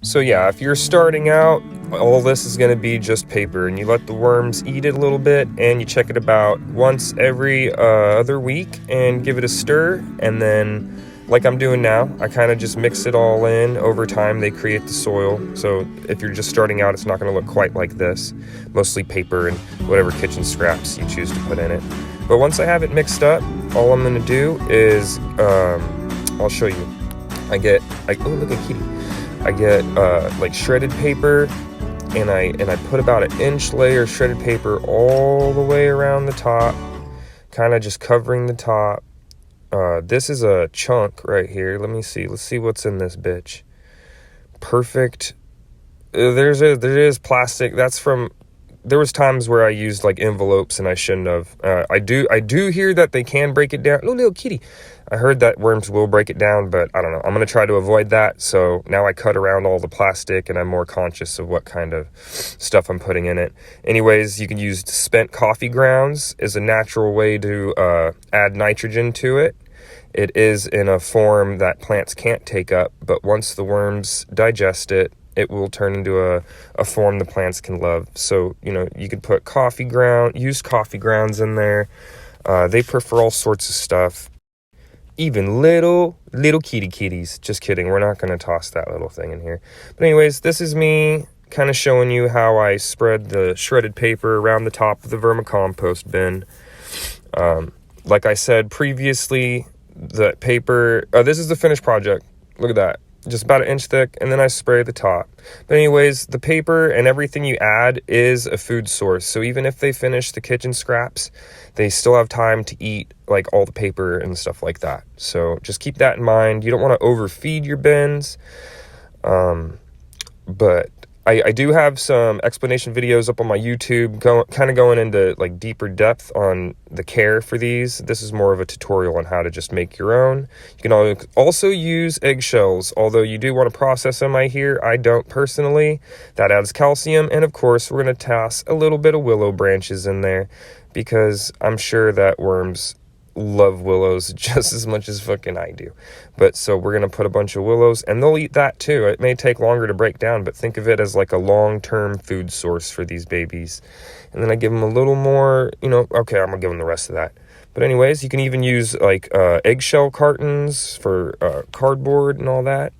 So yeah, if you're starting out, all this is going to be just paper, and you let the worms eat it a little bit, and you check it about once every other week and give it a stir. And then, like I'm doing now, I kind of just mix it all in. Over time they create the soil, so if you're just starting out, it's not going to look quite like this. Mostly paper and whatever kitchen scraps you choose to put in it. But once I have it mixed up, all I'm going to do is I'll show you. Oh, look at Kitty. I get like shredded paper, and I put about an inch layer of shredded paper all the way around the top, kind of just covering the top. This is a chunk right here. Let's see what's in this bitch. Perfect. There is plastic. There was times where I used like envelopes and I shouldn't have. I do hear that they can break it down. Oh, little kitty. I heard that worms will break it down, but I don't know. I'm going to try to avoid that. So now I cut around all the plastic, and I'm more conscious of what kind of stuff I'm putting in it. Anyways, you can use spent coffee grounds as a natural way to add nitrogen to it. It is in a form that plants can't take up, but once the worms digest it, it will turn into a form the plants can love. So, you could put used coffee grounds in there. They prefer all sorts of stuff. Even little kitties. Just kidding. We're not going to toss that little thing in here. But anyways, this is me kind of showing you how I spread the shredded paper around the top of the vermicompost bin. Like I said previously, the paper, this is the finished project. Look at that. Just about an inch thick, and then I spray the top. But anyways, the paper and everything you add is a food source. So even if they finish the kitchen scraps, they still have time to eat like all the paper and stuff like that. So just keep that in mind. You don't want to overfeed your bins. But I do have some explanation videos up on my YouTube going into like deeper depth on the care for these. This is more of a tutorial on how to just make your own. You can also use eggshells, although you do want to process them. I don't personally. That adds calcium, and of course we're going to toss a little bit of willow branches in there, because I'm sure that worms love willows just as much as fucking I do. But so we're gonna put a bunch of willows, and they'll eat that too. It may take longer to break down, but think of it as like a long-term food source for these babies. And then I give them a little more, okay, I'm gonna give them the rest of that. But anyways, you can even use like eggshell cartons for cardboard and all that,